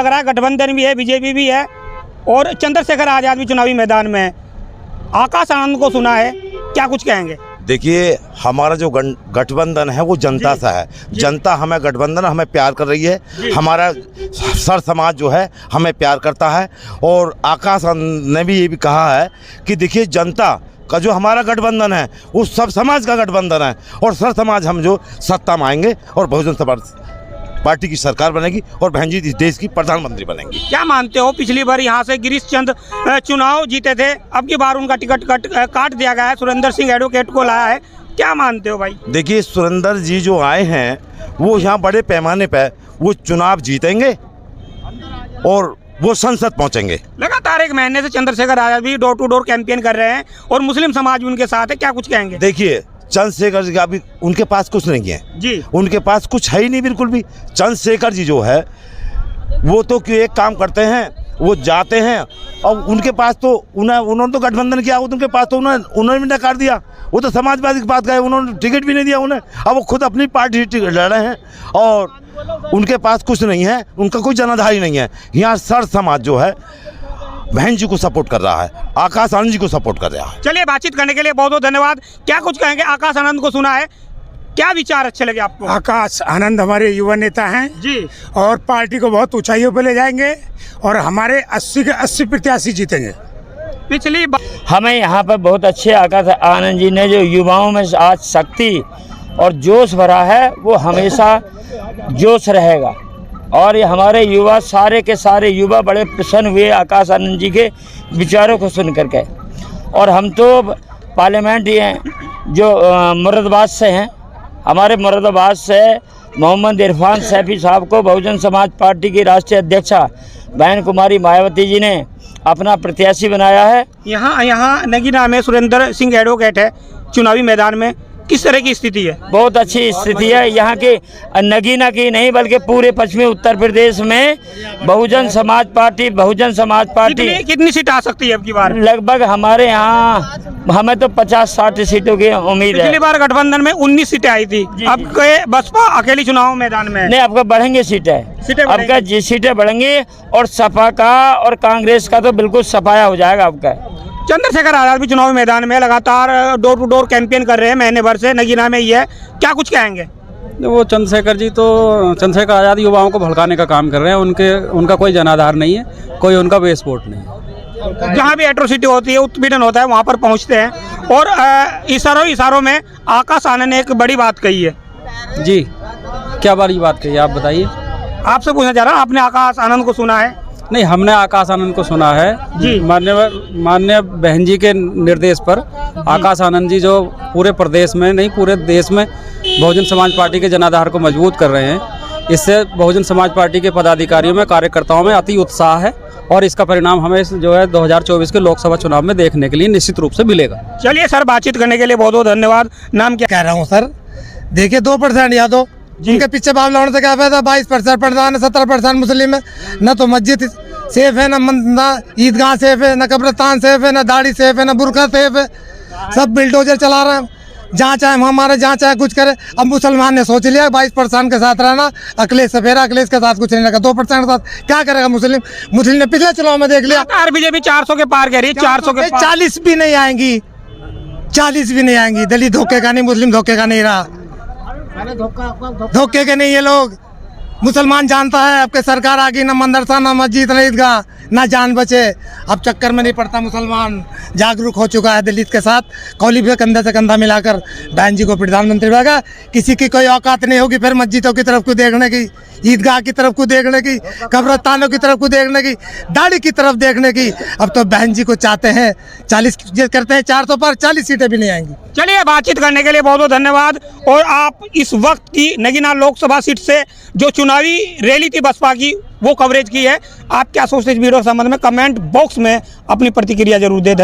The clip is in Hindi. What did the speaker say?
लग रहा है गठबंधन भी है, बीजेपी भी है और चंद्रशेखर आजाद भी चुनावी मैदान में है। आकाश आनंद को सुना है, क्या कुछ कहेंगे? देखिए, हमारा जो गठबंधन है वो जनता सा है। जनता हमें गठबंधन हमें प्यार कर रही है। हमारा सर समाज जो है हमें प्यार करता है। और आकाश ने भी ये भी कहा है कि देखिए, जनता का जो हमारा गठबंधन है वो सब समाज का गठबंधन है और सर समाज हम जो सत्ता में आएंगे और बहुजन समाज पार्टी की सरकार बनेगी और बहन जी इस देश की प्रधानमंत्री बनेंगी। क्या मानते हो, पिछली बार यहाँ से गिरीश चंद चुनाव जीते थे, अब की बार उनका टिकट काट दिया गया है, सुरेंद्र सिंह एडवोकेट को लाया है, क्या मानते हो भाई? देखिए, सुरेंद्र जी जो आए हैं वो यहाँ बड़े पैमाने पर वो चुनाव जीतेंगे और वो संसद पहुँचेंगे। लगातार एक महीने से चंद्रशेखर आजाद भी डोर टू डोर कैंपेन कर रहे हैं और मुस्लिम समाज भी उनके साथ है, क्या कुछ कहेंगे? देखिए, चंद्रशेखर जी का भी उनके पास कुछ नहीं है जी, उनके पास कुछ है ही नहीं बिल्कुल भी। चंद्रशेखर जी जो है वो तो क्यों एक काम करते हैं, वो जाते हैं और उनके पास तो उन्होंने तो गठबंधन किया, उनके पास तो उन्होंने भी नकार दिया। वो तो समाजवादी की बात गए, उन्होंने टिकट भी नहीं दिया उन्हें। अब वो खुद अपनी पार्टी टिकट लड़ रहे हैं और उनके पास कुछ नहीं है, उनका कोई जनाधार ही नहीं है। यहाँ सर समाज जो है बहन जी को सपोर्ट कर रहा है, आकाश आनंद जी को सपोर्ट कर रहा है। चलिए, बातचीत करने के लिए बहुत बहुत धन्यवाद। क्या कुछ कहेंगे? आकाश आनंद को सुना है, क्या विचार अच्छे लगे आपको? आकाश आनंद हमारे युवा नेता हैं जी और पार्टी को बहुत ऊंचाइयों पर ले जाएंगे और हमारे 80 के 80 प्रत्याशी जीतेंगे। पिछली हमें यहाँ पर बहुत अच्छे आकाश आनंद जी ने जो युवाओं में आज शक्ति और जोश भरा है वो हमेशा जोश रहेगा और ये हमारे युवा सारे के सारे युवा बड़े प्रसन्न हुए आकाश आनंद जी के विचारों को सुन करके। और हम तो पार्लियामेंट जो मुरादाबाद से हैं, हमारे मुरादाबाद से मोहम्मद इरफान सैफी साहब को बहुजन समाज पार्टी की राष्ट्रीय अध्यक्षा बहन कुमारी मायावती जी ने अपना प्रत्याशी बनाया है। यहाँ नगीना में सुरेंद्र सिंह एडवोकेट है चुनावी मैदान में, किस तरह की स्थिति है? बहुत अच्छी स्थिति है यहाँ की, नगीना की नहीं बल्कि पूरे पश्चिमी उत्तर प्रदेश में बहुजन समाज पार्टी कितनी सीट आ सकती है अब की बार? लगभग हमारे यहाँ हमें तो 50-60 सीटों की उम्मीद है। पिछली बार गठबंधन में 19 सीटें आई थी, अब के बसपा अकेली चुनाव मैदान में नहीं, आपका बढ़ेंगे सीटें आपका जी सीटें बढ़ेंगी और सपा का और कांग्रेस का तो बिल्कुल सफाया हो जाएगा आपका। चंद्रशेखर आजाद भी चुनावी मैदान में लगातार डोर टू डोर कैंपेन कर रहे हैं, महीने भर से नगीना में ही है, क्या कुछ कहेंगे? वो चंद्रशेखर आजाद युवाओं को भड़काने का काम कर रहे हैं। उनका कोई जनाधार नहीं है, कोई उनका वे सपोर्ट नहीं है। जहाँ भी एट्रोसिटी होती है, उत्पीड़न होता है, वहाँ पर पहुँचते हैं और इशारों में आकाश आनंद ने एक बड़ी बात कही है। जी, क्या बड़ी बात कही आप बताइए? आपसे पूछना चाह रहा हूँ, आपने आकाश आनंद को सुना है? नहीं, हमने आकाश आनंद को सुना है जी। माननीय बहन जी के निर्देश पर आकाश आनंद जी जो पूरे प्रदेश में नहीं पूरे देश में बहुजन समाज पार्टी के जनाधार को मजबूत कर रहे हैं। इससे बहुजन समाज पार्टी के पदाधिकारियों में कार्यकर्ताओं में अति उत्साह है और इसका परिणाम हमें जो है 2024 के लोकसभा चुनाव में देखने के लिए निश्चित रूप से मिलेगा। चलिए सर, बातचीत करने के लिए बहुत बहुत धन्यवाद। नाम क्या? कह रहा हूँ सर, देखिए 2% या तो जिनके पीछे बाबला होने से क्या फायदा? 22% प्रधान है, 17% मुस्लिम है। न तो मस्जिद सेफ है, न ईदगाह सेफ है, न कब्रिस्तान सेफ है, न दाढ़ी सेफ है, न बुरका सेफ है। सब बिल्डोजर चला रहे हैं, जहाँ चाहे हमारे जहाँ चाहे कुछ करे। अब मुसलमान ने सोच लिया 22% के साथ रहना, अखिलेश सफेरा, अखिलेश के साथ कुछ नहीं लगा। 2% के साथ क्या करेगा मुस्लिम ने पिछले चुनाव में देख लिया। बीजेपी 400 के पार कह रही है, 400 के 40 भी नहीं आएंगी, 40 भी नहीं आएंगी। दलित धोखे का नहीं, मुस्लिम धोखे का नहीं रहा, धोखे के नहीं। ये लोग मुसलमान जानता है आपके सरकार आ गई, न मदरसा न मस्जिद न ईदगाह, ना जान बचे। अब चक्कर में नहीं पड़ता, मुसलमान जागरूक हो चुका है दलित के साथ। कौली पे कंधे से कंधा मिलाकर बहन जी को प्रधानमंत्री बनाएगा। किसी की कोई औकात नहीं होगी फिर मस्जिदों की तरफ को देखने की, ईदगाह की तरफ को देखने की, कब्रिस्तानों की तरफ को देखने की, दाढ़ी की तरफ देखने की। अब तो बहन जी को चाहते हैं 40 करते हैं, 400 पर 40 सीटें भी नहीं आएंगी। चलिए, बातचीत करने के लिए बहुत बहुत धन्यवाद। और आप इस वक्त की नगीना लोकसभा सीट से जो चुनावी रैली थी बसपा की, वो कवरेज की है। आप क्या सोचते हैं इस वीडियो के संबंध में? कमेंट बॉक्स में अपनी प्रतिक्रिया जरूर दे दें।